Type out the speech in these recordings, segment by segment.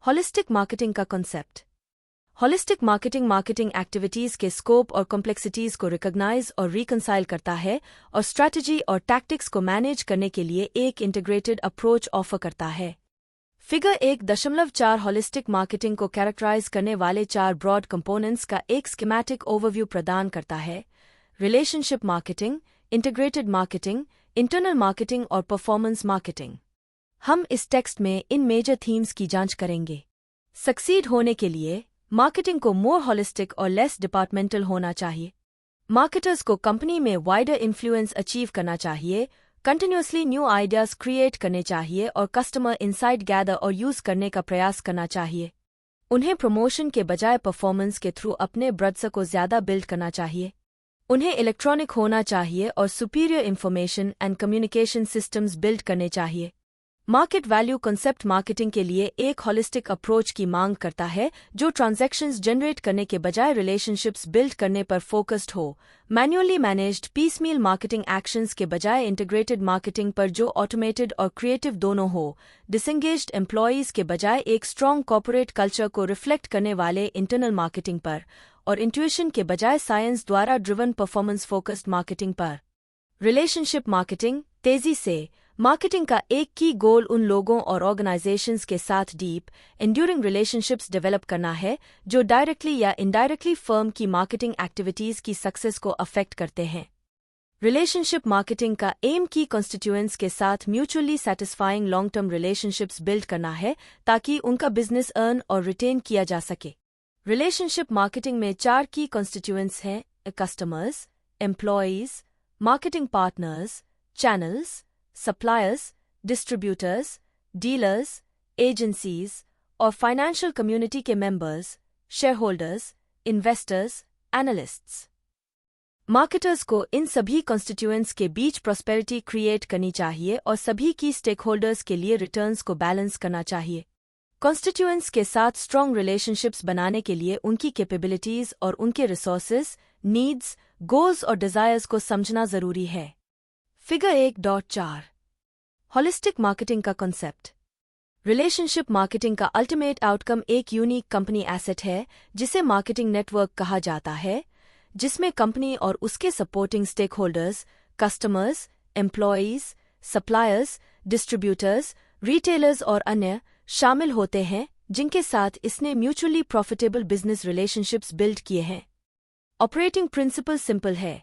Holistic marketing का concept. Holistic marketing marketing activities के scope और कॉम्प्लेक्सिटीज को रिकॉग्नाइज और रिकंसाइल करता है और स्ट्रैटेजी और टैक्टिक्स को मैनेज करने के लिए एक इंटीग्रेटेड अप्रोच ऑफर करता है। फिगर 1.4 हॉलिस्टिक मार्केटिंग को कैरेक्टराइज करने वाले 4 ब्रॉड कंपोनेंट्स का एक स्कीमेटिक ओवरव्यू प्रदान करता है। Relationship marketing, integrated marketing, internal marketing और परफॉर्मेंस मार्केटिंग। हम इस टेक्स्ट में इन मेजर थीम्स की जांच करेंगे। सक्सीड होने के लिए मार्केटिंग को मोर हॉलिस्टिक और लेस डिपार्टमेंटल होना चाहिए। मार्केटर्स को कंपनी में वाइडर इन्फ्लुएंस अचीव करना चाहिए, कंटिन्यूअसली न्यू आइडियाज क्रिएट करने चाहिए और कस्टमर इनसाइट गैदर और यूज करने का प्रयास करना चाहिए। उन्हें प्रमोशन के बजाय परफॉर्मेंस के थ्रू अपने ब्रड्स को ज्यादा बिल्ड करना चाहिए। उन्हें इलेक्ट्रॉनिक होना चाहिए और superior information and communication systems build करने चाहिए। मार्केट वैल्यू कॉन्सेप्ट मार्केटिंग के लिए एक हॉलिस्टिक अप्रोच की मांग करता है जो ट्रांजैक्शंस जनरेट करने के बजाय रिलेशनशिप्स बिल्ड करने पर फोकस्ड हो, manually managed piecemeal marketing actions के बजाय इंटीग्रेटेड मार्केटिंग पर जो ऑटोमेटेड और क्रिएटिव दोनों हो, डिसंगेज्ड एम्प्लॉयज के बजाय एक स्ट्रॉन्ग कॉर्पोरेट कल्चर को रिफ्लेक्ट करने वाले इंटरनल मार्केटिंग पर, और इंट्यूशन के बजाय साइंस द्वारा ड्रिवन परफॉर्मेंस फोकस्ड मार्केटिंग पर। रिलेशनशिप मार्केटिंग तेजी से मार्केटिंग का एक की गोल उन लोगों और ऑर्गेनाइजेशंस के साथ डीप, एंड्यूरिंग रिलेशनशिप्स डेवलप करना है जो डायरेक्टली या इनडायरेक्टली फर्म की मार्केटिंग एक्टिविटीज की सक्सेस को अफेक्ट करते हैं। रिलेशनशिप मार्केटिंग का एम की कॉन्स्टिट्यूएंट्स के साथ mutually satisfying long term relationships build करना है ताकि उनका बिजनेस अर्न और रिटेन किया जा सके। रिलेशनशिप मार्केटिंग में 4 की कॉन्स्टिट्यूएंट्स हैं: customers, employees, marketing partners, channels, suppliers, distributors, dealers, agencies और फाइनेंशियल कम्युनिटी के members, shareholders, investors, analysts. Marketers को इन सभी कॉन्स्टिट्यूएंट्स के बीच प्रॉस्पेरिटी क्रिएट करनी चाहिए और सभी की स्टेकहोल्डर्स के लिए रिटर्न्स को बैलेंस करना चाहिए। कॉन्स्टिट्यूएंट्स के साथ स्ट्रॉन्ग रिलेशनशिप्स बनाने के लिए उनकी कैपेबिलिटीज और उनके रिसोर्सेज, नीड्स, गोल्स और डिजायर्स को समझना जरूरी है। फिगर 1.4 हॉलिस्टिक मार्केटिंग का कॉन्सेप्ट। रिलेशनशिप मार्केटिंग का अल्टीमेट आउटकम एक यूनिक कंपनी एसेट है जिसे मार्केटिंग नेटवर्क कहा जाता है, जिसमें कंपनी और उसके supporting stakeholders, customers, employees, suppliers, distributors, retailers और अन्य शामिल होते हैं जिनके साथ इसने mutually profitable business relationships build किए हैं। ऑपरेटिंग प्रिंसिपल सिंपल है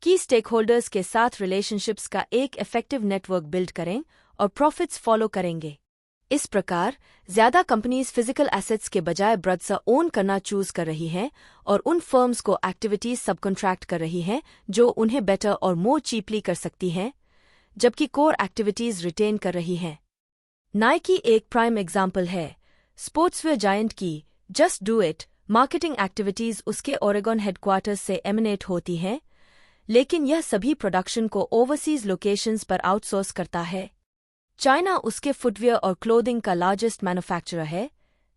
कि स्टेकहोल्डर्स के साथ रिलेशनशिप्स का एक इफेक्टिव नेटवर्क बिल्ड करें और प्रॉफिट्स फॉलो करेंगे। इस प्रकार ज्यादा कंपनीज फिजिकल एसेट्स के बजाय ब्रड्स ओन करना चूज कर रही हैं और उन फर्म्स को एक्टिविटीज सब कॉन्ट्रैक्ट कर रही हैं जो उन्हें बेटर और मोर चीपली कर सकती हैं, जबकि कोर एक्टिविटीज रिटेन कर रही हैं। नाइकी एक प्राइम एग्जाम्पल है। स्पोर्ट्सवेयर जायंट की just do it marketing activities उसके ओरेगन हेडक्वार्टर्स से एमिनेट होती हैं, लेकिन यह सभी प्रोडक्शन को ओवरसीज लोकेशंस पर आउटसोर्स करता है। चाइना उसके फुटवियर और क्लोथिंग का लार्जेस्ट मैन्युफैक्चरर है,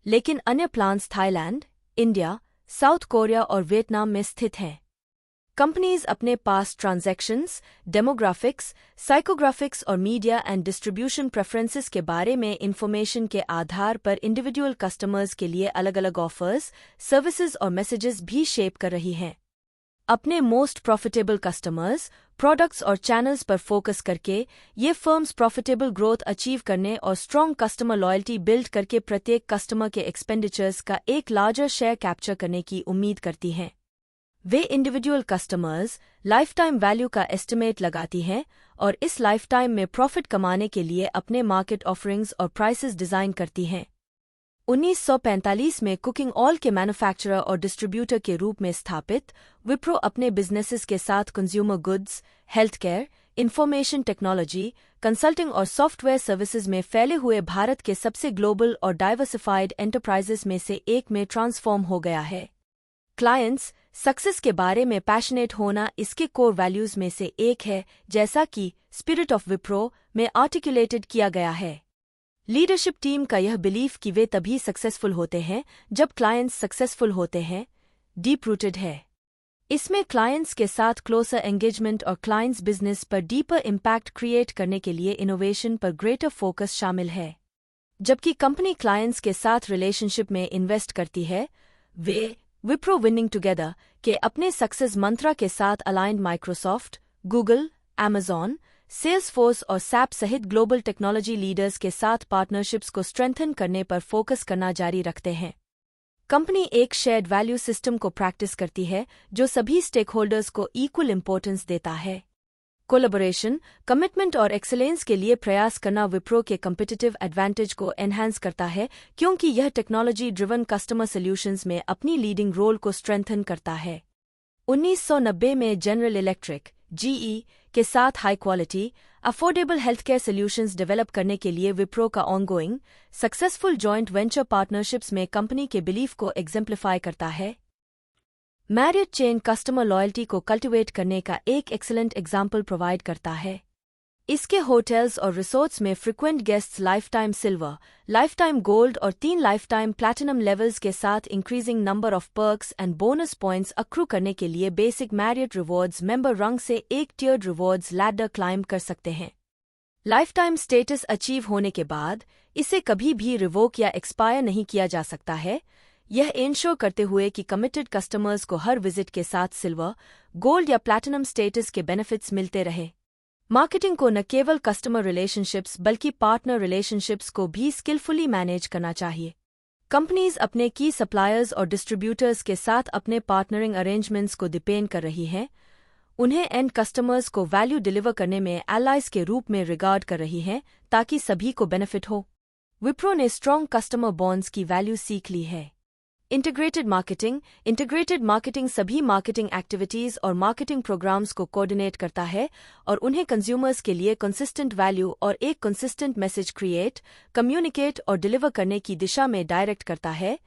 लेकिन अन्य plants Thailand, India, south Korea और वियतनाम में स्थित हैं। कंपनीज अपने पास ट्रांजैक्शंस, डेमोग्राफिक्स, साइकोग्राफिक्स और मीडिया एंड डिस्ट्रीब्यूशन प्रेफरेंसेस के बारे में इंफॉर्मेशन के आधार पर इंडिविजुअल कस्टमर्स के लिए अलग अलग ऑफर्स, सर्विसेज और मैसेजेस भी शेप कर रही हैं। अपने मोस्ट प्रॉफिटेबल कस्टमर्स, प्रोडक्ट्स और चैनल्स पर फोकस करके ये फर्म्स प्रॉफिटेबल ग्रोथ अचीव करने और स्ट्रॉन्ग कस्टमर लॉयल्टी बिल्ड करके प्रत्येक कस्टमर के एक्सपेंडिचर्स का एक लार्जर शेयर कैप्चर करने की उम्मीद करती हैं। वे इंडिविजुअल कस्टमर्स लाइफटाइम वैल्यू का एस्टिमेट लगाती हैं और इस लाइफटाइम में प्रॉफिट कमाने के लिए अपने मार्केट ऑफरिंग्स और प्राइसेस डिजाइन करती हैं। 1945 में कुकिंग ऑयल के मैन्युफैक्चरर और डिस्ट्रीब्यूटर के रूप में स्थापित विप्रो अपने बिजनेसेस के साथ consumer goods, health care, information technology, consulting और सॉफ्टवेयर सर्विसेज में फैले हुए भारत के सबसे ग्लोबल और डाइवर्सिफाइड एंटरप्राइजेस में से एक में ट्रांसफॉर्म हो गया है। क्लाइंट्स सक्सेस के बारे में पैशनेट होना इसके कोर वैल्यूज में से एक है, जैसा कि स्पिरिट ऑफ विप्रो में आर्टिकुलेटेड किया गया है। लीडरशिप टीम का यह बिलीफ कि वे तभी सक्सेसफुल होते हैं जब क्लाइंट्स सक्सेसफुल होते हैं, डीप रूटेड है। इसमें क्लाइंट्स के साथ क्लोजर एंगेजमेंट और क्लाइंट्स बिजनेस पर डीपर इम्पैक्ट क्रिएट करने के लिए इनोवेशन पर ग्रेटर फोकस शामिल है। जबकि कंपनी क्लाइंट्स के साथ रिलेशनशिप में इन्वेस्ट करती है। वे विप्रो विनिंग टुगेदर के अपने सक्सेस मंत्रा के साथ aligned Microsoft, Google, Amazon, Salesforce और सैप सहित ग्लोबल टेक्नोलॉजी लीडर्स के साथ पार्टनरशिप्स को स्ट्रेंथन करने पर फोकस करना जारी रखते हैं। कंपनी एक शेयर्ड वैल्यू सिस्टम को प्रैक्टिस करती है जो सभी स्टेकहोल्डर्स को इक्वल इंपॉर्टेंस देता है। कोलैबोरेशन, कमिटमेंट और एक्सेलेंस के लिए प्रयास करना विप्रो के कम्पिटिटिव एडवांटेज को एनहांस करता है क्योंकि यह टेक्नोलॉजी ड्रिवन कस्टमर सॉल्यूशंस में अपनी लीडिंग रोल को स्ट्रेंथन करता है। 1990 में जनरल इलेक्ट्रिक (GE) के साथ high quality, affordable healthcare solutions develop करने के लिए विप्रो का ongoing, successful joint venture partnerships में कंपनी के बिलीफ को एग्जेम्प्लीफाई करता है। मैरियट चेन कस्टमर लॉयल्टी को कल्टिवेट करने का एक एक्सीलेंट एग्जाम्पल प्रोवाइड करता है। इसके होटल्स और रिसोर्ट्स में frequent guests lifetime silver, lifetime gold और 3 लाइफटाइम प्लैटिनम लेवल्स के साथ increasing number of perks and bonus points accrue करने के लिए बेसिक मैरियट रिवॉर्ड्स मेंबर रंग से एक टियर्ड रिवॉर्ड्स लैडर क्लाइंब कर सकते हैं। लाइफटाइम स्टेटस अचीव होने के बाद इसे कभी भी रिवोक या एक्सपायर नहीं किया जा सकता है, यह इंश्योर करते हुए कि कमिटेड कस्टमर्स को हर विजिट के साथ सिल्वर, गोल्ड या प्लैटिनम स्टेटस के बेनिफिट्स मिलते रहे। मार्केटिंग को न केवल कस्टमर रिलेशनशिप्स बल्कि पार्टनर रिलेशनशिप्स को भी स्किलफुली मैनेज करना चाहिए। कंपनीज अपने की सप्लायर्स और डिस्ट्रीब्यूटर्स के साथ अपने पार्टनरिंग अरेंजमेंट्स को डिपेंड कर रही हैं, उन्हें एंड कस्टमर्स को वैल्यू डिलीवर करने में एलाइज के रूप में रिगार्ड कर रही हैं ताकि सभी को बेनिफिट हो। विप्रो ने स्ट्रॉन्ग कस्टमर बॉन्ड्स की वैल्यू सीख ली है। इंटीग्रेटेड मार्केटिंग सभी मार्केटिंग एक्टिविटीज और मार्केटिंग प्रोग्राम्स को कोऑर्डिनेट करता है और उन्हें कंज्यूमर्स के लिए कंसिस्टेंट वैल्यू और एक कंसिस्टेंट मैसेज क्रिएट, कम्युनिकेट और डिलीवर करने की दिशा में डायरेक्ट करता है,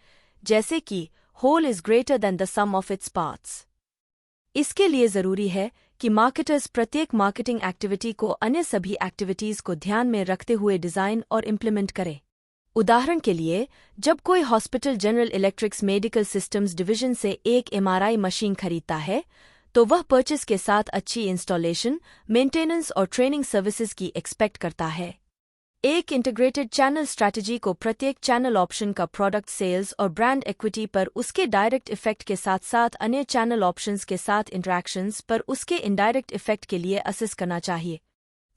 जैसे कि whole is greater than the sum of its parts. इसके लिए जरूरी है कि मार्केटर्स प्रत्येक मार्केटिंग एक्टिविटी को अन्य सभी एक्टिविटीज को ध्यान में रखते हुए डिजाइन और इम्प्लीमेंट करें। उदाहरण के लिए, जब कोई hospital general electrics medical systems division से एक MRI मशीन खरीदता है, तो वह परचेस के साथ अच्छी इंस्टॉलेशन, मेंटेनेंस और ट्रेनिंग सर्विसेज की एक्सपेक्ट करता है। एक इंटीग्रेटेड चैनल स्ट्रैटेजी को प्रत्येक चैनल ऑप्शन का प्रोडक्ट सेल्स और ब्रांड इक्विटी पर उसके डायरेक्ट इफेक्ट के साथ साथ अन्य चैनल ऑप्शंस के साथ इंटरैक्शंस पर उसके इनडायरेक्ट इफेक्ट के लिए असेस करना चाहिए।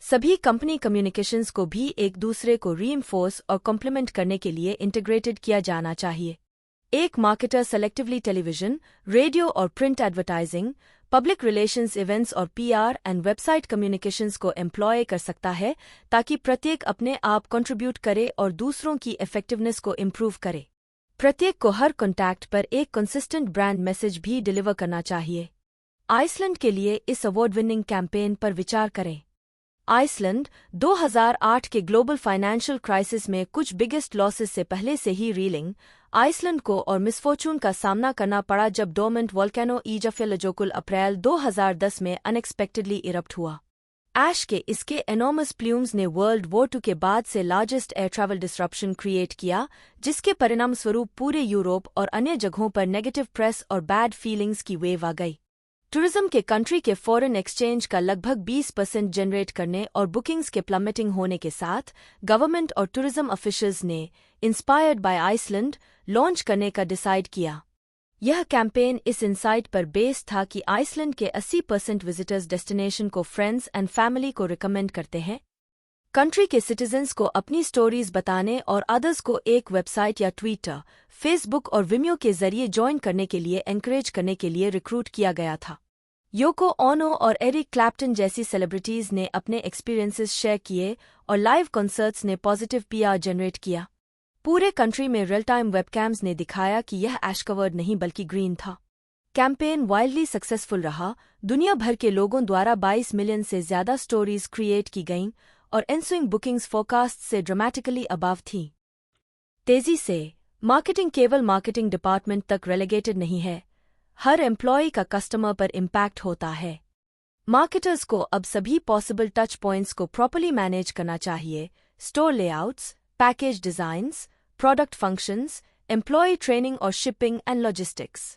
सभी कंपनी कम्युनिकेशंस को भी एक दूसरे को रीइंफोर्स और कॉम्प्लीमेंट करने के लिए इंटीग्रेटेड किया जाना चाहिए। एक मार्केटर सेलेक्टिवली टेलीविजन, रेडियो और print advertising, public relations events और PR एंड वेबसाइट कम्युनिकेशंस को एम्प्लॉय कर सकता है ताकि प्रत्येक अपने आप कंट्रीब्यूट करे और दूसरों की इफेक्टिवनेस को इम्प्रूव करे। प्रत्येक को हर कॉन्टैक्ट पर एक कंसिस्टेंट ब्रांड मैसेज भी डिलीवर करना चाहिए। आइसलैंड के लिए इस अवार्ड विनिंग कैंपेन पर विचार करें। आइसलैंड 2008 के ग्लोबल फाइनेंशियल क्राइसिस में कुछ बिगेस्ट लॉसेस से पहले से ही रीलिंग, आइसलैंड को और मिसफॉर्चून का सामना करना पड़ा जब डोरमेंट वोल्केनो ईजफेलजोकुल अप्रैल 2010 में अनएक्सपेक्टेडली इरप्ट हुआ। ऐश के इसके एनॉर्मस प्ल्यूम्स ने वर्ल्ड वॉर 2 के बाद से largest air travel disruption create किया, जिसके परिणामस्वरूप पूरे यूरोप और अन्य जगहों पर नेगेटिव प्रेस और बैड फीलिंग्स की वेव आ गई। टूरिज्म के कंट्री के फॉरेन एक्सचेंज का लगभग 20% जनरेट करने और बुकिंग्स के प्लमेटिंग होने के साथ गवर्नमेंट और टूरिज्म ऑफिशियल्स ने इंस्पायर्ड बाय आइसलैंड लॉन्च करने का डिसाइड किया। यह कैंपेन इस इंसाइट पर बेस था कि आइसलैंड के 80% विजिटर्स डेस्टिनेशन को फ्रेंड्स एंड फैमिली को रिकमेंड करते हैं। कंट्री के सिटीजन्स को अपनी स्टोरीज बताने और अदर्स को एक वेबसाइट या ट्विटर, फेसबुक और विमियो के जरिए ज्वाइन करने के लिए एनकरेज करने के लिए रिक्रूट किया गया था। योको ओनो और एरिक क्लैप्टन जैसी सेलिब्रिटीज ने अपने एक्सपीरियंसेस शेयर किए और लाइव कॉन्सर्ट्स ने पॉजिटिव PR जनरेट किया। पूरे कंट्री में रियल टाइम वेबकैम्स ने दिखाया कि यह ऐश कवर्ड नहीं बल्कि ग्रीन था। कैंपेन वाइल्डली सक्सेसफुल रहा। दुनिया भर के लोगों द्वारा 22 मिलियन से ज्यादा स्टोरीज क्रिएट की गईं और एनसुइंग बुकिंग्स फोरकास्ट से ड्रामेटिकली अबव थीं। तेजी से, मार्केटिंग केवल मार्केटिंग डिपार्टमेंट तक रेलेगेटेड नहीं है, हर एम्प्लॉय का कस्टमर पर इम्पैक्ट होता है। मार्केटर्स को अब सभी पॉसिबल टच पॉइंट्स को प्रॉपर्ली मैनेज करना चाहिए: store layouts, package designs, product functions, employee training और शिपिंग एंड लॉजिस्टिक्स।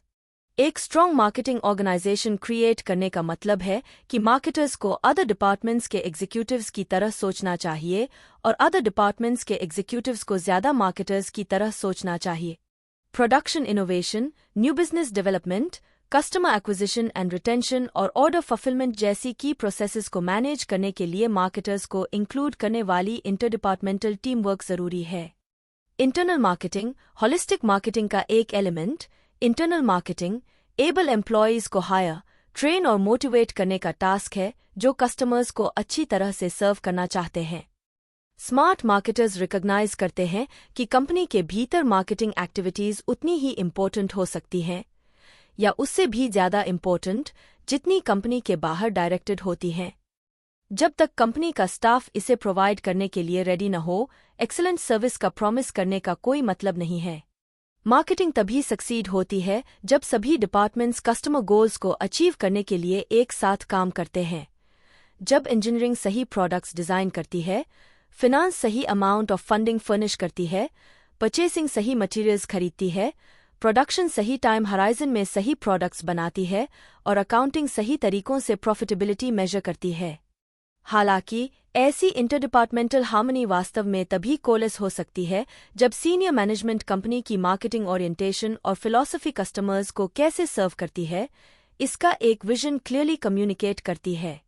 एक स्ट्रॉन्ग मार्केटिंग ऑर्गेनाइजेशन क्रिएट करने का मतलब है कि मार्केटर्स को अदर डिपार्टमेंट्स के एग्जीक्यूटिव्स की तरह सोचना चाहिए और अदर डिपार्टमेंट्स के एग्जीक्यूटिव्स को ज्यादा मार्केटर्स की तरह सोचना चाहिए। Production innovation, new business development, customer acquisition and retention और ऑर्डर फुलफिलमेंट जैसी की प्रोसेसेस को मैनेज करने के लिए मार्केटर्स को इंक्लूड करने वाली इंटरडिपार्टमेंटल टीम वर्क जरूरी है। इंटरनल मार्केटिंग, हॉलिस्टिक मार्केटिंग का एक element. Internal marketing able employees को हायर, ट्रेन और मोटिवेट करने का टास्क है जो कस्टमर्स को अच्छी तरह से सर्व करना चाहते हैं। स्मार्ट मार्केटर्स रिकॉग्नाइज करते हैं कि कंपनी के भीतर मार्केटिंग एक्टिविटीज उतनी ही इम्पोर्टेंट हो सकती हैं या उससे भी ज्यादा इम्पोर्टेंट जितनी कंपनी के बाहर डायरेक्टेड होती हैं। जब तक कंपनी का स्टाफ इसे प्रोवाइड करने के लिए रेडी न हो, एक्सीलेंट सर्विस का प्रॉमिस करने का कोई मतलब नहीं है। मार्केटिंग तभी सक्सीड होती है जब सभी डिपार्टमेंट्स कस्टमर गोल्स को अचीव करने के लिए एक साथ काम करते हैं। जब इंजीनियरिंग सही प्रोडक्ट्स डिजाइन करती है, फिनांस सही अमाउंट ऑफ फंडिंग फर्निश करती है, परचेसिंग सही मटेरियल्स खरीदती है, प्रोडक्शन सही टाइम हराइजन में सही प्रोडक्ट्स बनाती है और अकाउंटिंग सही तरीकों से प्रॉफिटेबिलिटी मेजर करती है। हालांकि ऐसी इंटरडिपार्टमेंटल हार्मनी वास्तव में तभी कोलेस हो सकती है जब सीनियर मैनेजमेंट कंपनी की मार्केटिंग ओरिएंटेशन और फिलॉसफी कस्टमर्स को कैसे सर्व करती है, इसका एक विजन क्लियरली कम्युनिकेट करती है।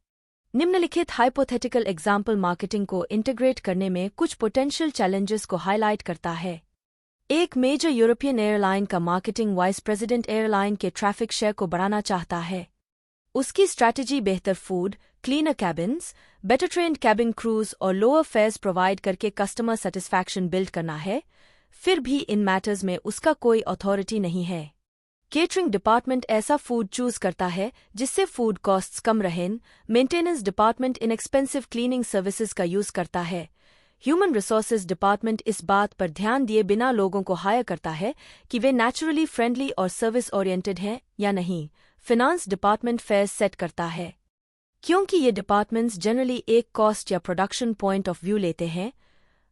निम्नलिखित हाइपोथेटिकल एग्जाम्पल मार्केटिंग को इंटीग्रेट करने में कुछ पोटेंशियल चैलेंजेस को हाईलाइट करता है। एक मेजर यूरोपियन एयरलाइन का मार्केटिंग वाइस प्रेसिडेंट एयरलाइन के ट्रैफिक शेयर को बढ़ाना चाहता है। उसकी स्ट्रैटेजी बेहतर food, cleaner cabins, better trained cabin crews और लोअर फेयर्स प्रोवाइड करके कस्टमर सेटिस्फैक्शन बिल्ड करना है। फिर भी इन मैटर्स में उसका कोई अथॉरिटी नहीं है। केटरिंग डिपार्टमेंट ऐसा फूड चूज करता है जिससे फूड कॉस्ट्स कम रहें। Maintenance department inexpensive cleaning services का यूज करता है। ह्यूमन रिसोर्सेज डिपार्टमेंट इस बात पर ध्यान दिए बिना लोगों को हायर करता है कि वे नेचुरली फ्रेंडली और सर्विस ओरिएंटेड हैं या नहीं। फिनांस डिपार्टमेंट फेयर्स सेट करता है। क्योंकि ये डिपार्टमेंट्स जनरली एक कॉस्ट या प्रोडक्शन पॉइंट ऑफ व्यू लेते हैं,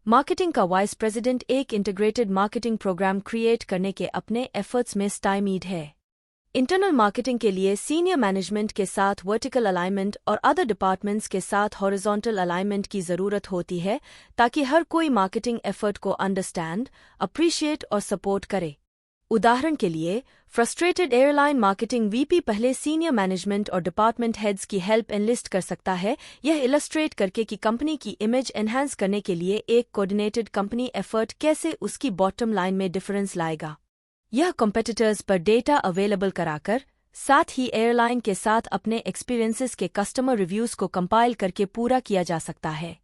मार्केटिंग का वाइस प्रेसिडेंट एक इंटीग्रेटेड मार्केटिंग प्रोग्राम क्रिएट करने के अपने एफर्ट्स में स्टाइमीड है। इंटरनल मार्केटिंग के लिए सीनियर मैनेजमेंट के साथ वर्टिकल अलाइनमेंट और अदर डिपार्टमेंट्स के साथ हॉरिजॉन्टल अलाइनमेंट की जरूरत होती है ताकि हर कोई मार्केटिंग एफर्ट को अंडरस्टैंड, अप्रिशिएट और सपोर्ट करे। उदाहरण के लिए, फ्रस्ट्रेटेड एयरलाइन मार्केटिंग वीपी पहले सीनियर मैनेजमेंट और डिपार्टमेंट हेड्स की हेल्प एनलिस्ट कर सकता है, यह इलस्ट्रेट करके कि कंपनी की इमेज एनहांस करने के लिए एक कोऑर्डिनेटेड कंपनी एफर्ट कैसे उसकी बॉटम लाइन में डिफरेंस लाएगा। यह कॉम्पिटिटर्स पर डेटा अवेलेबल कराकर, साथ ही एयरलाइन के साथ अपने एक्सपीरियंसेस के कस्टमर रिव्यूज को कंपाइल करके पूरा किया जा सकता है।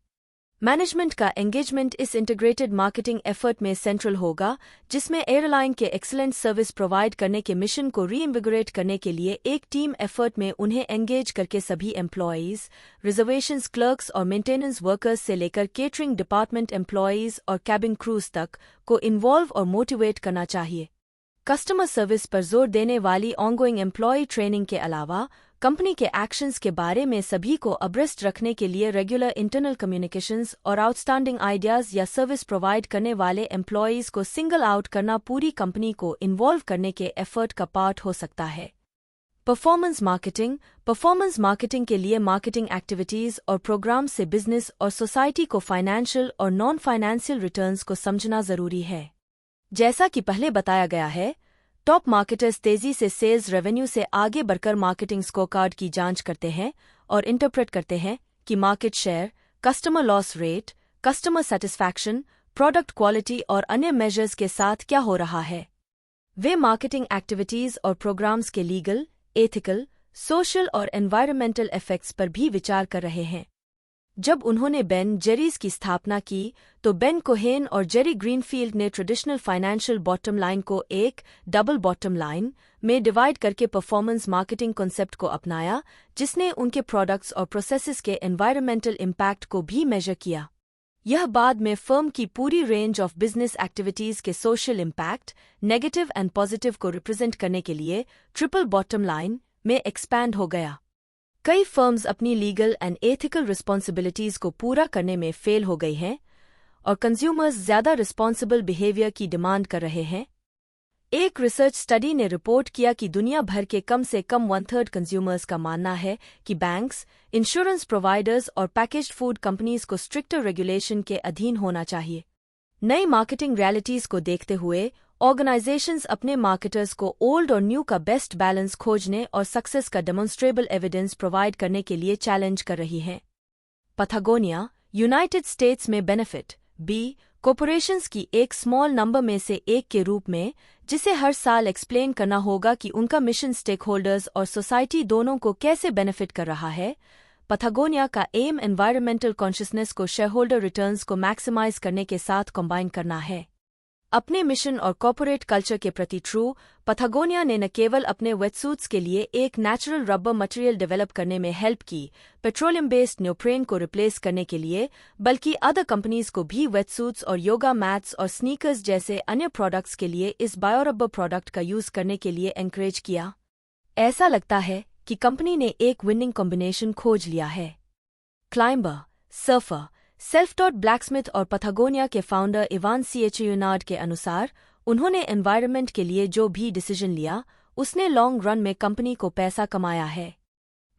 मैनेजमेंट का एंगेजमेंट इस इंटीग्रेटेड मार्केटिंग एफर्ट में सेंट्रल होगा, जिसमें एयरलाइन के एक्सीलेंट सर्विस प्रोवाइड करने के मिशन को रीइन्विगोरेट करने के लिए एक टीम एफर्ट में उन्हें एंगेज करके सभी एम्प्लॉयज, रिजर्वेशंस क्लर्क्स और मेंटेनेंस वर्कर्स से लेकर केटरिंग डिपार्टमेंट एम्प्लॉयज और कैबिन क्रूज तक को इन्वॉल्व और मोटिवेट करना चाहिए। कस्टमर सर्विस पर जोर देने वाली ऑनगोइंग एम्प्लॉय ट्रेनिंग के अलावा कंपनी के एक्शंस के बारे में सभी को अब्रेस्ट रखने के लिए रेगुलर इंटरनल कम्युनिकेशंस और आउटस्टैंडिंग आइडियाज या सर्विस प्रोवाइड करने वाले एम्प्लॉयज को सिंगल आउट करना पूरी कंपनी को इन्वॉल्व करने के एफर्ट का पार्ट हो सकता है। परफॉर्मेंस मार्केटिंग के लिए मार्केटिंग एक्टिविटीज और प्रोग्राम से बिजनेस और सोसाइटी को फाइनेंशियल और नॉन फाइनेंशियल रिटर्न्स को समझना जरूरी है। जैसा कि पहले बताया गया है, टॉप मार्केटर्स तेजी से सेल्स रेवेन्यू से आगे बढ़कर मार्केटिंग स्कोरकार्ड की जांच करते हैं और इंटरप्रेट करते हैं कि market share, customer loss rate, customer satisfaction, product quality और अन्य मेजर्स के साथ क्या हो रहा है। वे मार्केटिंग एक्टिविटीज और प्रोग्राम्स के लीगल, एथिकल, सोशल और एनवायरमेंटल इफेक्ट्स पर भी विचार कर रहे हैं। जब उन्होंने बेन जेरीज की स्थापना की, तो बेन कोहेन और जेरी ग्रीनफील्ड ने ट्रेडिशनल फाइनेंशियल बॉटम लाइन को एक डबल बॉटम लाइन में डिवाइड करके परफॉर्मेंस मार्केटिंग कॉन्सेप्ट को अपनाया, जिसने उनके प्रोडक्ट्स और प्रोसेसेस के एनवायरमेंटल इम्पैक्ट को भी मेजर किया। यह बाद में फर्म की पूरी रेंज ऑफ बिजनेस एक्टिविटीज के social impact, negative and positive को रिप्रेजेंट करने के लिए ट्रिपल बॉटम लाइन में एक्सपैंड हो गया। कई फर्म्स अपनी लीगल एंड एथिकल रिस्पॉन्सिबिलिटीज को पूरा करने में फेल हो गई हैं और कंज्यूमर्स ज्यादा रिस्पॉन्सिबल बिहेवियर की डिमांड कर रहे हैं। एक रिसर्च स्टडी ने रिपोर्ट किया कि दुनिया भर के कम से कम 1/3 कंज्यूमर्स का मानना है कि बैंक्स, इंश्योरेंस प्रोवाइडर्स और पैकेज्ड फूड कंपनीज को स्ट्रिक्टर रेगुलेशन के अधीन होना चाहिए। नई मार्केटिंग रियलिटीज को देखते हुए ऑर्गेनाइजेशंस अपने मार्केटर्स को ओल्ड और न्यू का बेस्ट बैलेंस खोजने और सक्सेस का डेमोन्स्ट्रेबल एविडेंस प्रोवाइड करने के लिए चैलेंज कर रही हैं। पैटागोनिया, यूनाइटेड स्टेट्स में बेनिफिट बी कॉरपोरेशंस की एक स्मॉल नंबर में से एक के रूप में, जिसे हर साल एक्सप्लेन करना होगा कि उनका मिशन स्टेक होल्डर्स और सोसाइटी दोनों को कैसे बेनिफिट कर रहा है। पैटागोनिया का एम एनवायरमेंटल कॉन्शियसनेस को शेयरहोल्डर रिटर्न्स को मैक्सिमाइज करने के साथ कंबाइन करना है। अपने मिशन और कॉर्पोरेट कल्चर के प्रति ट्रू, पैटागोनिया ने न केवल अपने वेटसूट्स के लिए एक नेचुरल रबर मटेरियल डेवलप करने में हेल्प की, पेट्रोलियम बेस्ड न्योप्रेन को रिप्लेस करने के लिए, बल्कि अदर कंपनीज को भी वेटसूट्स और योगा मैट्स और स्नीकर्स जैसे अन्य प्रोडक्ट्स के लिए इस बायोरबर प्रोडक्ट का यूज करने के लिए एनकरेज किया। ऐसा लगता है कि कंपनी ने एक विनिंग कॉम्बिनेशन खोज लिया है। Climber, surfer, self taught blacksmith और पैटागोनिया के फाउंडर इवान सीएचयूनार्ड के अनुसार, उन्होंने एनवायरनमेंट के लिए जो भी डिसीजन लिया, उसने लॉन्ग रन में कंपनी को पैसा कमाया है।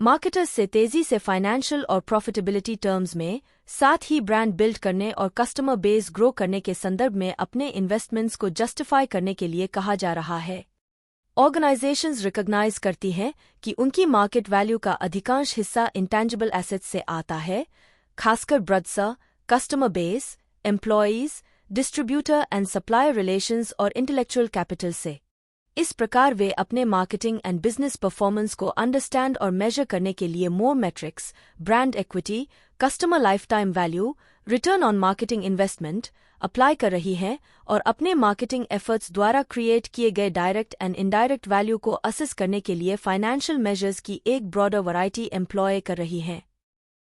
मार्केटर्स से तेजी से फाइनेंशियल और प्रॉफिटेबिलिटी टर्म्स में, साथ ही ब्रांड बिल्ड करने और कस्टमर बेस ग्रो करने के संदर्भ में अपने इन्वेस्टमेंट्स को जस्टिफाई करने के लिए कहा जा रहा है। ऑर्गेनाइजेशंस रिकॉग्नाइज करती हैं कि उनकी मार्केट वैल्यू का अधिकांश हिस्सा इंटेंजिबल एसेट्स से आता है, खासकर ब्रदसा, customer base, employees, distributor and supplier relations और इंटेलेक्चुअल कैपिटल से। इस प्रकार वे अपने मार्केटिंग एंड बिजनेस परफॉर्मेंस को अंडरस्टैंड और मेजर करने के लिए more metrics, brand equity, customer lifetime value, return on marketing investment apply कर रही हैं और अपने मार्केटिंग एफर्ट्स द्वारा क्रिएट किए गए डायरेक्ट एंड इनडायरेक्ट वैल्यू को असेस करने के लिए फाइनेंशियल मेजर्स की एक ब्रॉडर वैरायटी एम्प्लॉय कर रही हैं।